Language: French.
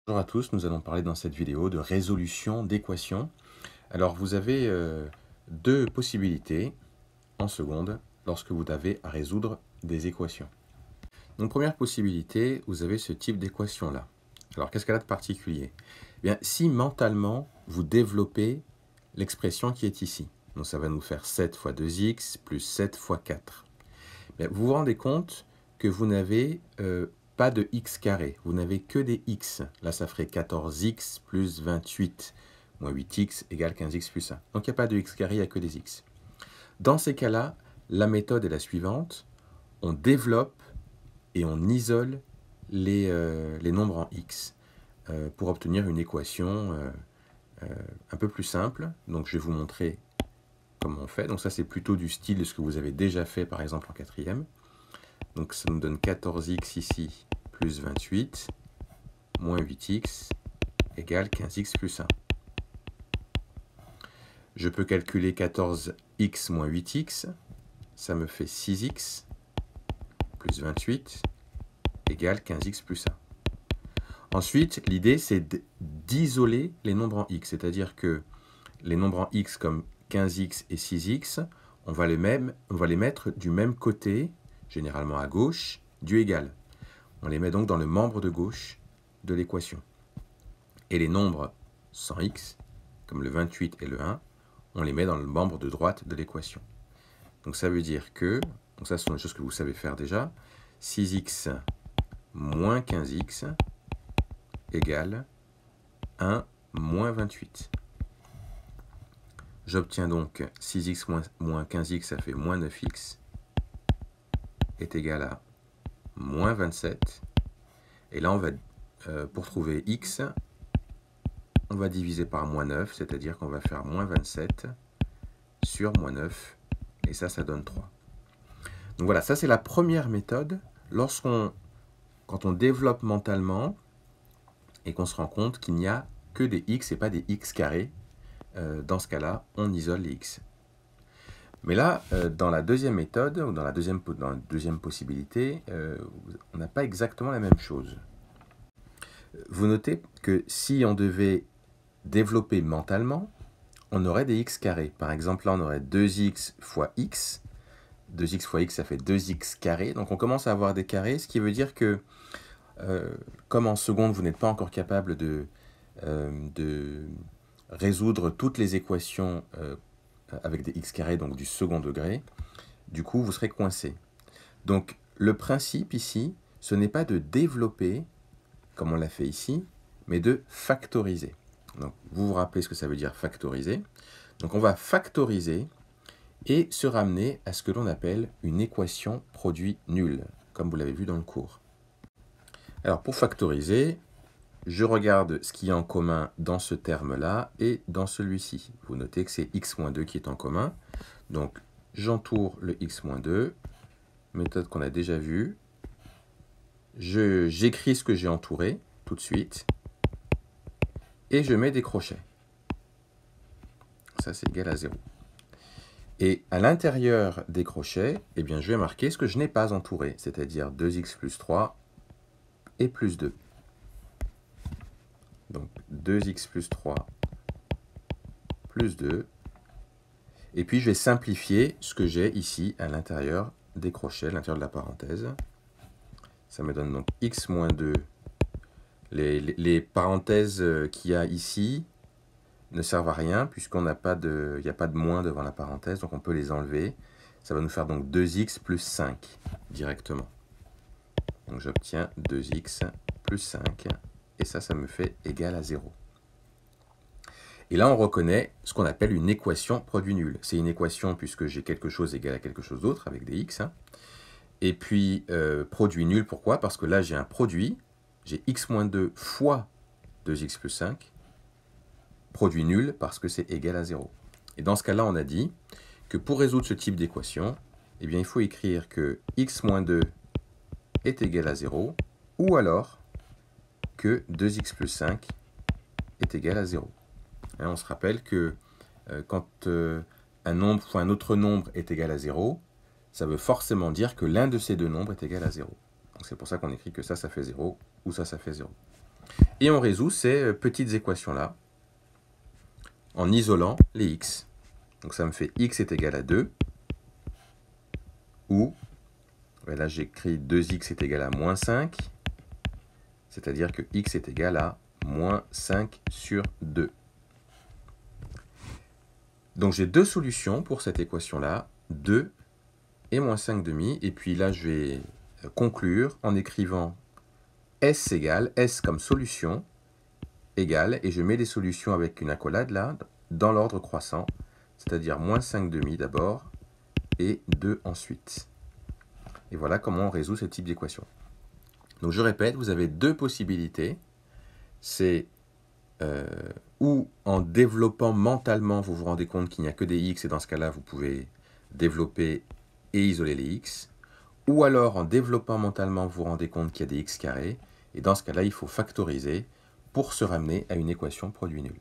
Bonjour à tous, nous allons parler dans cette vidéo de résolution d'équations. Alors vous avez deux possibilités en seconde lorsque vous avez à résoudre des équations. Donc première possibilité, vous avez ce type d'équation là. Alors qu'est-ce qu'elle a de particulier? Eh bien, si mentalement vous développez l'expression qui est ici, donc ça va nous faire 7 fois 2x plus 7 fois 4. Bien, vous vous rendez compte que vous n'avez pas de x carré, vous n'avez que des x. Là, ça ferait 14x plus 28, moins 8x égale 15x plus 1. Donc, il n'y a pas de x carré, il n'y a que des x. Dans ces cas-là, la méthode est la suivante. On développe et on isole les nombres en x pour obtenir une équation un peu plus simple. Donc, je vais vous montrer comment on fait. Donc, ça, c'est plutôt du style de ce que vous avez déjà fait, par exemple, en quatrième. Donc ça nous donne 14x ici, plus 28, moins 8x, égale 15x plus 1. Je peux calculer 14x moins 8x, ça me fait 6x, plus 28, égale 15x plus 1. Ensuite, l'idée, c'est d'isoler les nombres en x, c'est-à-dire que les nombres en x comme 15x et 6x, on va les mettre du même côté, généralement à gauche, du égal. On les met donc dans le membre de gauche de l'équation. Et les nombres sans x, comme le 28 et le 1, on les met dans le membre de droite de l'équation. Donc ça veut dire que, donc ça ce sont des choses que vous savez faire déjà, 6x moins 15x égale 1 moins 28. J'obtiens donc 6x moins 15x, ça fait moins 9x, est égal à moins 27. Et là, on va, pour trouver x, on va diviser par moins 9, c'est-à-dire qu'on va faire moins 27 sur moins 9. Et ça donne 3. Donc voilà, ça c'est la première méthode. Quand on développe mentalement et qu'on se rend compte qu'il n'y a que des x et pas des x carrés, dans ce cas-là, on isole les x. Mais là, dans la deuxième méthode, ou dans la deuxième possibilité, on n'a pas exactement la même chose. Vous notez que si on devait développer mentalement, on aurait des x carrés. Par exemple, là, on aurait 2x fois x. 2x fois x, ça fait 2x carré. Donc, on commence à avoir des carrés, ce qui veut dire que, comme en seconde, vous n'êtes pas encore capable de résoudre toutes les équations avec des x carrés, donc du second degré, du coup, vous serez coincé. Donc, le principe ici, ce n'est pas de développer, comme on l'a fait ici, mais de factoriser. Donc, vous vous rappelez ce que ça veut dire factoriser. Donc, on va factoriser et se ramener à ce que l'on appelle une équation produit nul, comme vous l'avez vu dans le cours. Alors, pour factoriser, je regarde ce qu'il y a en commun dans ce terme-là et dans celui-ci. Vous notez que c'est x-2 qui est en commun. Donc, j'entoure le x-2, méthode qu'on a déjà vue. J'écris ce que j'ai entouré tout de suite. Et je mets des crochets. Ça, c'est égal à 0. Et à l'intérieur des crochets, eh bien, je vais marquer ce que je n'ai pas entouré, c'est-à-dire 2x plus 3 et plus 2. Donc 2x plus 3 plus 2. Et puis je vais simplifier ce que j'ai ici à l'intérieur des crochets, à l'intérieur de la parenthèse. Ça me donne donc x moins 2. Les parenthèses qu'il y a ici ne servent à rien puisqu'il n'y a pas de moins devant la parenthèse, donc on peut les enlever. Ça va nous faire donc 2x plus 5 directement. Donc j'obtiens 2x plus 5 et ça me fait égal à 0. Et là, on reconnaît ce qu'on appelle une équation produit nul. C'est une équation puisque j'ai quelque chose égal à quelque chose d'autre avec des x. Et puis, produit nul, pourquoi? Parce que là, j'ai un produit. J'ai x-2 fois 2x plus 5. Produit nul parce que c'est égal à 0. Et dans ce cas-là, on a dit que pour résoudre ce type d'équation, eh bien, il faut écrire que x-2 est égal à 0, ou alors que 2x plus 5 est égal à 0. Et on se rappelle que quand un nombre fois un autre nombre est égal à 0, ça veut forcément dire que l'un de ces deux nombres est égal à 0. Donc c'est pour ça qu'on écrit que ça fait 0, ou ça fait 0. Et on résout ces petites équations-là en isolant les x. Donc ça me fait x est égal à 2, ou, là j'écris 2x est égal à moins 5, c'est-à-dire que x est égal à moins 5 sur 2. Donc j'ai deux solutions pour cette équation-là, 2 et moins 5 demi, et puis là je vais conclure en écrivant S égale, S comme solution, égale, et je mets les solutions avec une accolade là, dans l'ordre croissant, c'est-à-dire moins 5 demi d'abord, et 2 ensuite. Et voilà comment on résout ce type d'équation. Donc je répète, vous avez deux possibilités. C'est ou en développant mentalement, vous vous rendez compte qu'il n'y a que des x, et dans ce cas-là, vous pouvez développer et isoler les x. Ou alors, en développant mentalement, vous vous rendez compte qu'il y a des x carrés, et dans ce cas-là, il faut factoriser pour se ramener à une équation produit nul.